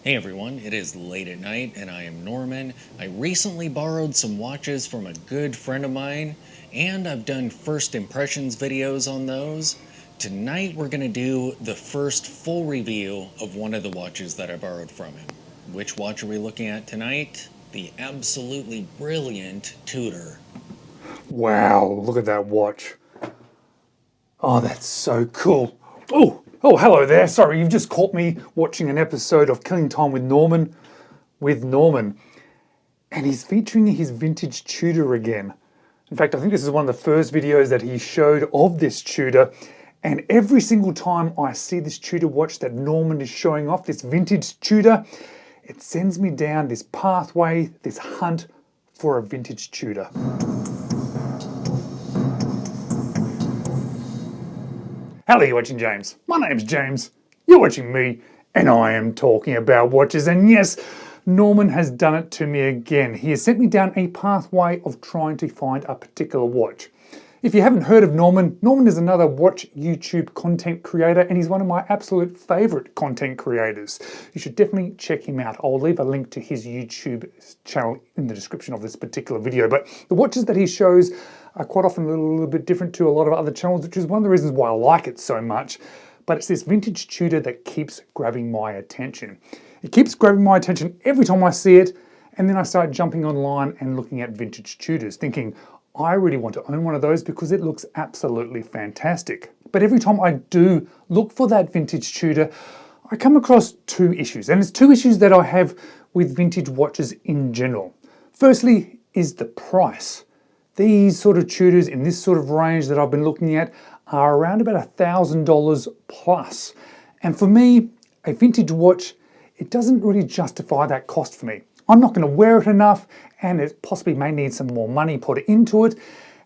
Hey everyone, it is late at night and I am Norman. I recently borrowed some watches from a good friend of mine and I've done first impressions videos on those. Tonight we're going to do the first full review of one of the watches that I borrowed from him. Which watch are we looking at tonight? The absolutely brilliant Tudor. Wow, look at that watch. Oh, that's so cool. Oh, hello there. Sorry, you've just caught me watching an episode of Killing Time with Norman. And he's featuring his vintage Tudor again. In fact, I think this is one of the first videos that he showed of this Tudor. And every single time I see this Tudor watch that Norman is showing off, this vintage Tudor, it sends me down this pathway, this hunt for a vintage Tudor. Hello, you're watching James. My name's James. You're watching me, and I am talking about watches. And yes, Norman has done it to me again. He has sent me down a pathway of trying to find a particular watch. If you haven't heard of Norman, Norman is another watch YouTube content creator, and he's one of my absolute favorite content creators. You should definitely check him out. I'll leave a link to his YouTube channel in the description of this particular video. But the watches that he shows are quite often a little bit different to a lot of other channels, which is one of the reasons why I like it so much. But it's this vintage Tudor that keeps grabbing my attention. It keeps grabbing my attention every time I see it, and then I start jumping online and looking at vintage Tudors, thinking, I really want to own one of those because it looks absolutely fantastic. But every time I do look for that vintage Tudor, I come across two issues. And it's two issues that I have with vintage watches in general. Firstly is the price. These sort of Tudors in this sort of range that I've been looking at are around about $1,000 plus. And for me, a vintage watch, it doesn't really justify that cost for me. I'm not going to wear it enough, and it possibly may need some more money put into it.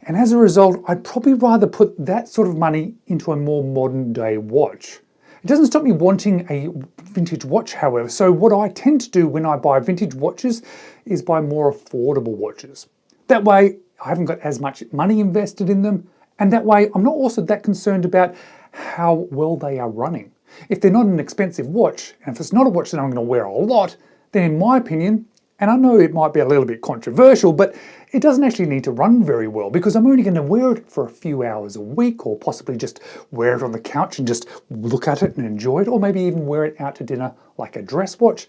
And as a result, I'd probably rather put that sort of money into a more modern day watch. It doesn't stop me wanting a vintage watch, however. So what I tend to do when I buy vintage watches is buy more affordable watches. That way, I haven't got as much money invested in them. And that way, I'm not also that concerned about how well they are running. If they're not an expensive watch, and if it's not a watch that I'm going to wear a lot, then in my opinion, and I know it might be a little bit controversial, but it doesn't actually need to run very well because I'm only going to wear it for a few hours a week, or possibly just wear it on the couch and just look at it and enjoy it, or maybe even wear it out to dinner like a dress watch.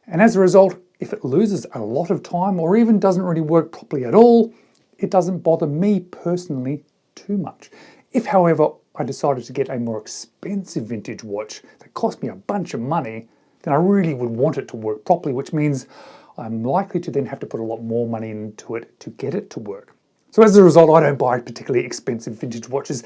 And as a result, if it loses a lot of time or even doesn't really work properly at all, it doesn't bother me personally too much. If, however, I decided to get a more expensive vintage watch that cost me a bunch of money, then I really would want it to work properly, which means I'm likely to then have to put a lot more money into it to get it to work. So as a result, I don't buy particularly expensive vintage watches,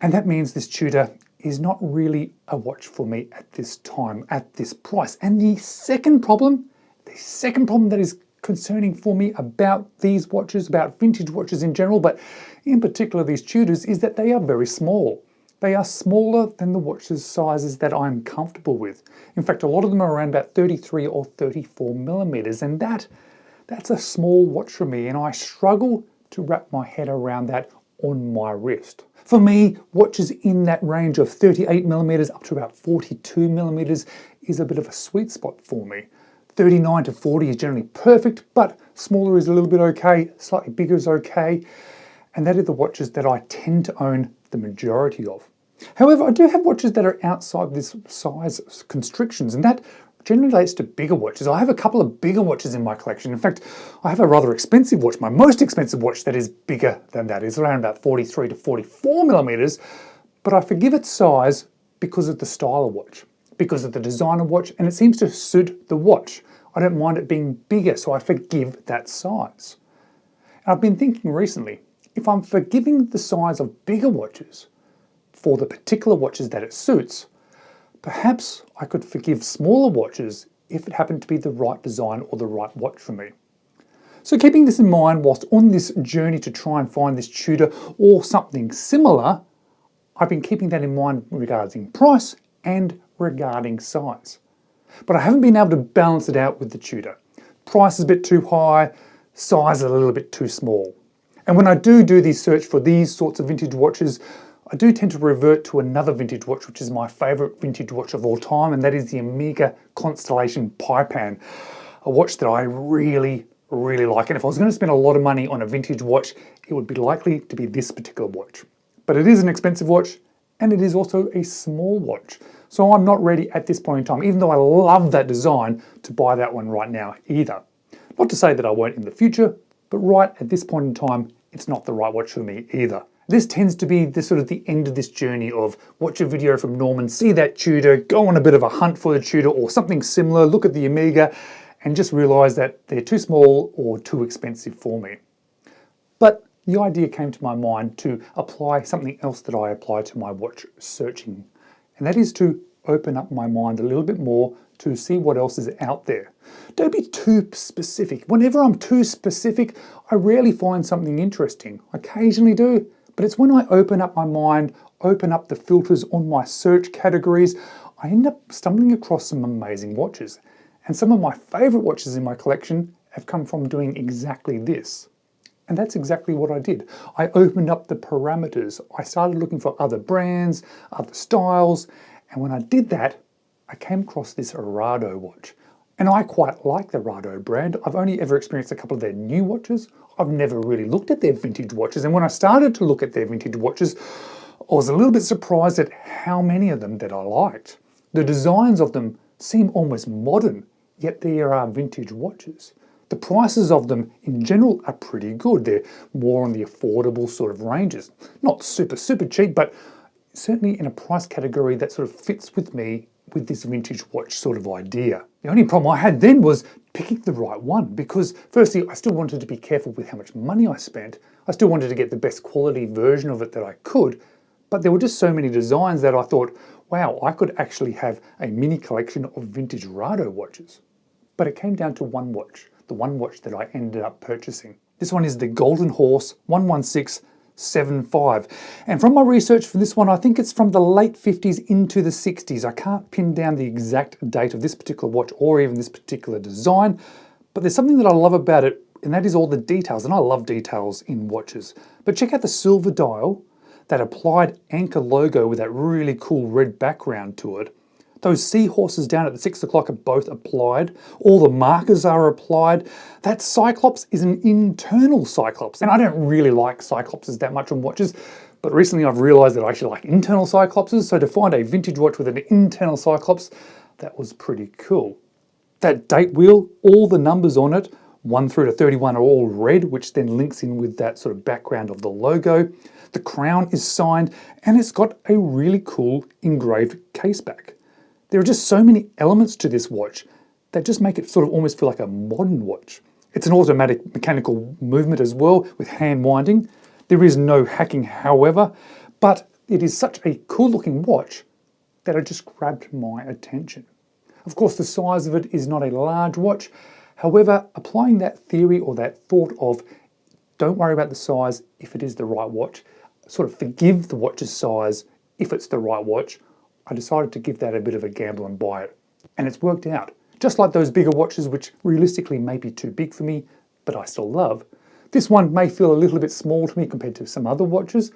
and that means this Tudor is not really a watch for me at this time, at this price. And the second problem that is concerning for me about these watches, about vintage watches in general, but in particular these Tudors, is that they are very small. They are smaller than the watches sizes that I'm comfortable with. In fact, a lot of them are around about 33 or 34 millimeters, and that's a small watch for me, and I struggle to wrap my head around that on my wrist. For me, watches in that range of 38 millimeters up to about 42 millimeters is a bit of a sweet spot for me. 39 to 40 is generally perfect, but smaller is a little bit okay, slightly bigger is okay, and that are the watches that I tend to own the majority of. However, I do have watches that are outside this size constrictions, and that generally relates to bigger watches. I have a couple of bigger watches in my collection. In fact, I have a rather expensive watch. My most expensive watch that is bigger than that is around about 43 to 44 millimeters, but I forgive its size because of the style of watch, because of the design of watch, and it seems to suit the watch. I don't mind it being bigger, so I forgive that size. And I've been thinking recently, if I'm forgiving the size of bigger watches for the particular watches that it suits, perhaps I could forgive smaller watches if it happened to be the right design or the right watch for me. So keeping this in mind whilst on this journey to try and find this Tudor or something similar, I've been keeping that in mind regarding price and regarding size. But I haven't been able to balance it out with the Tudor. Price is a bit too high, size is a little bit too small. And when I do these search for these sorts of vintage watches, I do tend to revert to another vintage watch, which is my favourite vintage watch of all time, and that is the Omega Constellation Paipan, a watch that I really, really like. And if I was going to spend a lot of money on a vintage watch, it would be likely to be this particular watch. But it is an expensive watch, and it is also a small watch. So I'm not ready at this point in time, even though I love that design, to buy that one right now either. Not to say that I won't in the future, but right at this point in time, it's not the right watch for me either. This tends to be the sort of the end of this journey of watch a video from Norman, see that Tudor, go on a bit of a hunt for the Tudor or something similar, look at the Omega, and just realize that they're too small or too expensive for me. But the idea came to my mind to apply something else that I apply to my watch searching, and that is to open up my mind a little bit more to see what else is out there. Don't be too specific. Whenever I'm too specific, I rarely find something interesting. I occasionally do, but it's when I open up my mind, open up the filters on my search categories, I end up stumbling across some amazing watches. And some of my favorite watches in my collection have come from doing exactly this. And that's exactly what I did. I opened up the parameters. I started looking for other brands, other styles, and when I did that, I came across this Rado watch. And I quite like the Rado brand. I've only ever experienced a couple of their new watches. I've never really looked at their vintage watches. And when I started to look at their vintage watches, I was a little bit surprised at how many of them that I liked. The designs of them seem almost modern, yet they are vintage watches. The prices of them in general are pretty good. They're more on the affordable sort of ranges. Not super, super cheap, but certainly in a price category that sort of fits with me with this vintage watch sort of idea. The only problem I had then was picking the right one, because firstly, I still wanted to be careful with how much money I spent. I still wanted to get the best quality version of it that I could, but there were just so many designs that I thought, wow, I could actually have a mini collection of vintage Rado watches. But it came down to one watch, the one watch that I ended up purchasing. This one is the Golden Horse 11675. And from my research for this one, I think it's from the late 50s into the 60s. I can't pin down the exact date of this particular watch or even this particular design, but there's something that I love about it, and that is all the details, and I love details in watches. But check out the silver dial, that applied anchor logo with that really cool red background to it. Those seahorses down at the 6 o'clock are both applied. All the markers are applied. That Cyclops is an internal Cyclops. And I don't really like Cyclopses that much on watches, but recently I've realized that I actually like internal Cyclopses. So to find a vintage watch with an internal Cyclops, that was pretty cool. That date wheel, all the numbers on it, 1 through to 31 are all red, which then links in with that sort of background of the logo. The crown is signed, and it's got a really cool engraved case back. There are just so many elements to this watch that just make it sort of almost feel like a modern watch. It's an automatic mechanical movement as well with hand winding. There is no hacking, however, but it is such a cool looking watch that it just grabbed my attention. Of course, the size of it is not a large watch. However, applying that theory or that thought of don't worry about the size if it is the right watch, sort of forgive the watch's size if it's the right watch, I decided to give that a bit of a gamble and buy it. And it's worked out. Just like those bigger watches, which realistically may be too big for me, but I still love. This one may feel a little bit small to me compared to some other watches,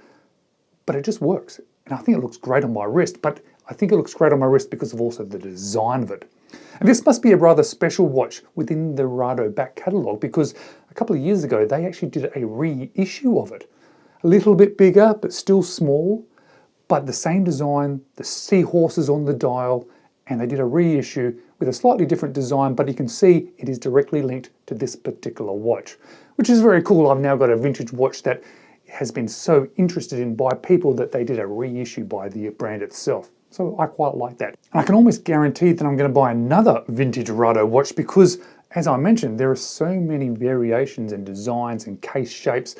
but it just works. And I think it looks great on my wrist, but I think it looks great on my wrist because of also the design of it. And this must be a rather special watch within the Rado back catalogue, because a couple of years ago, they actually did a reissue of it. A little bit bigger, but still small, but the same design, the seahorses on the dial, and they did a reissue with a slightly different design, but you can see it is directly linked to this particular watch, which is very cool. I've now got a vintage watch that has been so interested in by people that they did a reissue by the brand itself. So I quite like that. And I can almost guarantee that I'm going to buy another vintage Rado watch because, as I mentioned, there are so many variations and designs and case shapes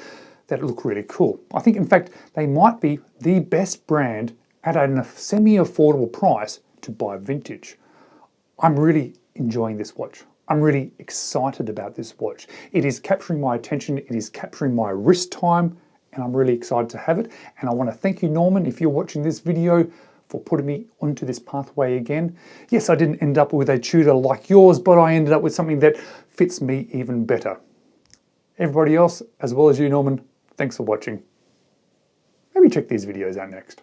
that look really cool. I think, in fact, they might be the best brand at a semi-affordable price to buy vintage. I'm really enjoying this watch. I'm really excited about this watch. It is capturing my attention, it is capturing my wrist time, and I'm really excited to have it. And I want to thank you, Norman, if you're watching this video, for putting me onto this pathway again. Yes, I didn't end up with a Tudor like yours, but I ended up with something that fits me even better. Everybody else, as well as you, Norman, thanks for watching. maybe check these videos out next.